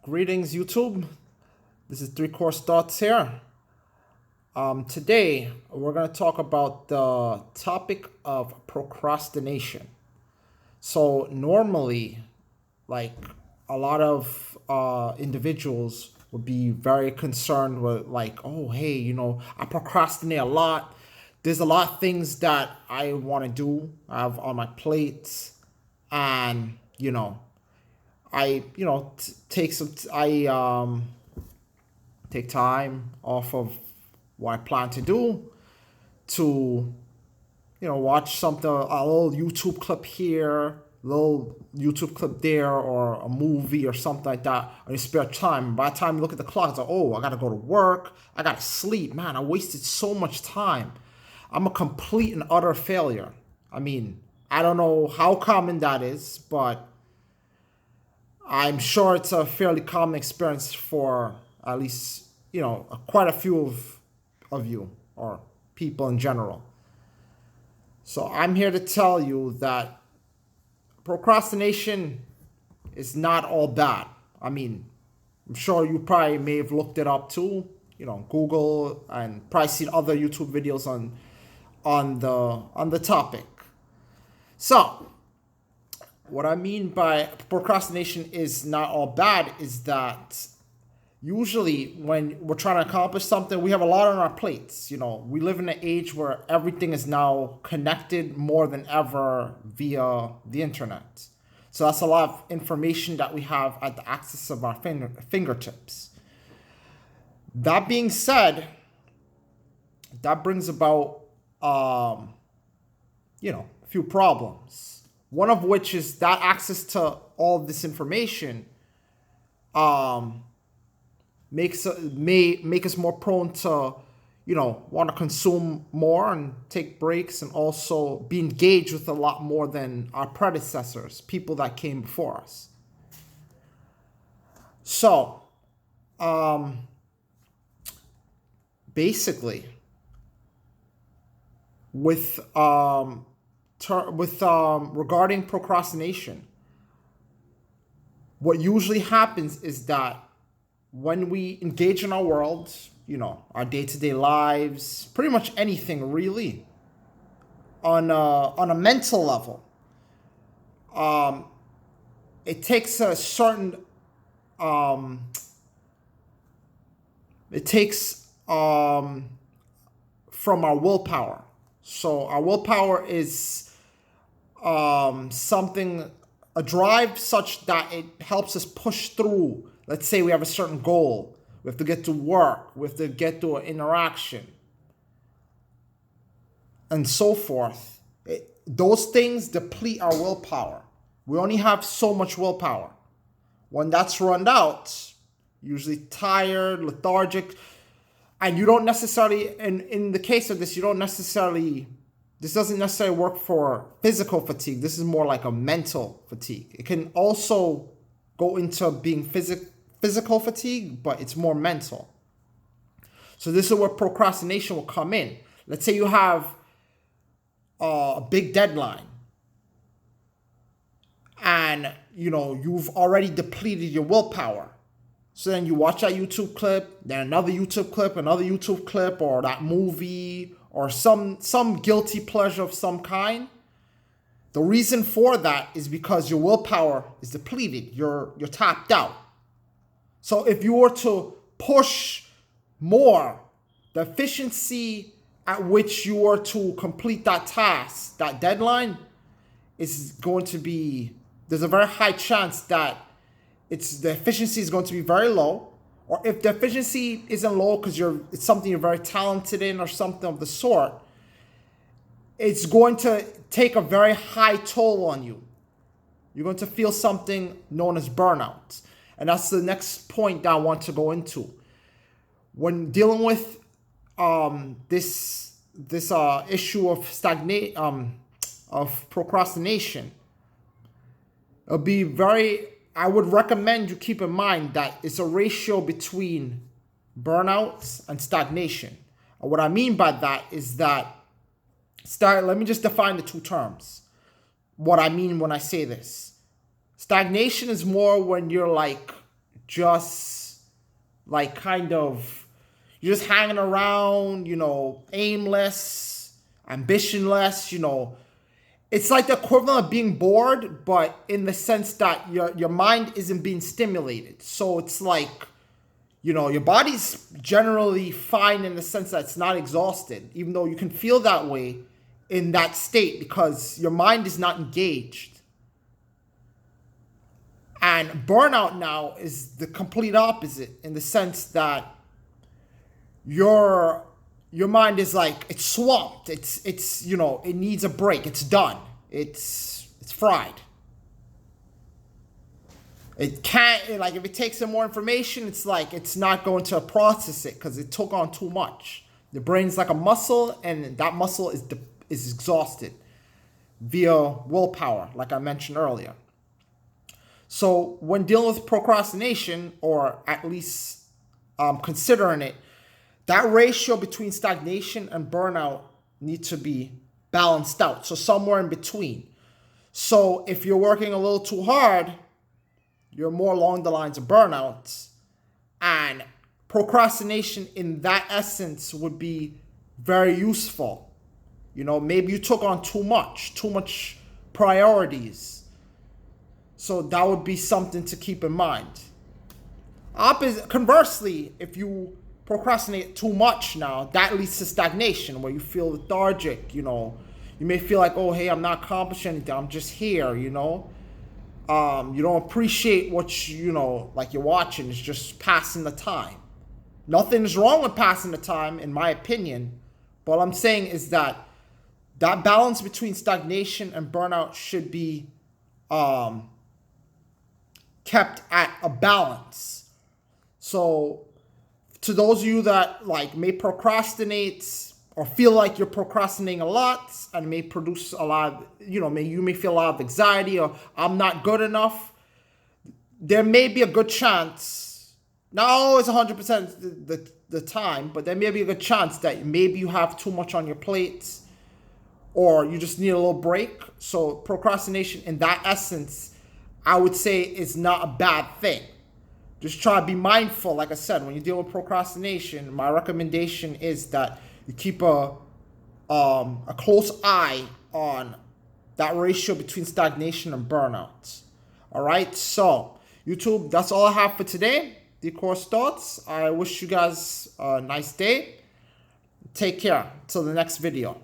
Greetings, YouTube. This is 3coursethoughts here. Today, we're going to talk about the topic of procrastination. So, normally, like a lot of individuals would be very concerned with, like, oh, hey, I procrastinate a lot. There's a lot of things that I want to do, I have on my plate, and, I take take time off of what I plan to do to watch something, a little YouTube clip here, a little YouTube clip there, or a movie or something like that on your spare time. By the time you look at the clock, it's like, oh, I gotta go to work, I gotta sleep. Man, I wasted so much time. I'm a complete and utter failure. I mean, I don't know how common that is, but I'm sure it's a fairly common experience for at least, quite a few of you or people in general. So I'm here to tell you that procrastination is not all bad. I mean, I'm sure you probably may have looked it up too, Google, and probably seen other YouTube videos on the topic. So, what I mean by procrastination is not all bad is that usually when we're trying to accomplish something, we have a lot on our plates. We live in an age where everything is now connected more than ever via the internet. So that's a lot of information that we have at the access of our fingertips. That being said, that brings about, a few problems. One of which is that access to all of this information may make us more prone to, want to consume more and take breaks, and also be engaged with a lot more than our predecessors, people that came before us. So, basically, with regarding procrastination, what usually happens is that when we engage in our world, our day-to-day lives, pretty much anything really, on a mental level, it takes a certain it takes from our willpower. So our willpower is something, a drive such that it helps us push through. Let's say we have a certain goal. We have to get to work. We have to get to an interaction. And so forth. Those things deplete our willpower. We only have so much willpower. When that's run out, usually tired, lethargic, and you don't necessarily, in the case of this, this doesn't necessarily work for physical fatigue. This is more like a mental fatigue. It can also go into being physical fatigue, but it's more mental. So this is where procrastination will come in. Let's say you have a big deadline, and you've already depleted your willpower. So then you watch that YouTube clip, then another YouTube clip, or that movie, or some guilty pleasure of some kind. The reason for that is because your willpower is depleted. You're tapped out. So if you were to push more, the efficiency at which you are to complete that task, that deadline, is going to be, there's a very high chance that the efficiency is going to be very low. Or if the efficiency isn't low because it's something you're very talented in or something of the sort, it's going to take a very high toll on you. You're going to feel something known as burnout. And that's the next point that I want to go into. When dealing with this issue of procrastination, I would recommend you keep in mind that it's a ratio between burnout and stagnation. And what I mean by that is that, let me just define the two terms. What I mean when I say this. Stagnation is more when you're like just like kind of, you're just hanging around, you know, aimless, ambitionless, you know. It's like the equivalent of being bored, but in the sense that your mind isn't being stimulated. So it's like, you know, your body's generally fine in the sense that it's not exhausted, even though you can feel that way in that state because your mind is not engaged. And burnout now is the complete opposite in the sense that your mind is like, it's swamped. It's you know, it needs a break. It's done. It's fried. It can't, like, if it takes in more information, it's like it's not going to process it because it took on too much. The brain's like a muscle, and that muscle is exhausted via willpower, like I mentioned earlier. So when dealing with procrastination, or at least considering it, that ratio between stagnation and burnout needs to be balanced out. So somewhere in between. So if you're working a little too hard, you're more along the lines of burnouts. And procrastination in that essence would be very useful. You know, maybe you took on too much priorities. So that would be something to keep in mind. Conversely, if you procrastinate too much now, that leads to stagnation where you feel lethargic, you know. You may feel like, oh, hey, I'm not accomplishing anything. I'm just here, you know. You don't appreciate what you know, like you're watching. It's just passing the time. Nothing's wrong with passing the time, in my opinion. But what I'm saying is that balance between stagnation and burnout should be kept at a balance. So to those of you that like may procrastinate or feel like you're procrastinating a lot and may produce a lot of, you know, you may feel a lot of anxiety or I'm not good enough, there may be a good chance, not always 100% the time, but there may be a good chance that maybe you have too much on your plate or you just need a little break. So procrastination in that essence, I would say, is not a bad thing. Just try to be mindful. Like I said, when you deal with procrastination, my recommendation is that you keep a close eye on that ratio between stagnation and burnout. All right, so YouTube, that's all I have for today. 3course Thoughts. I wish you guys a nice day. Take care. Till the next video.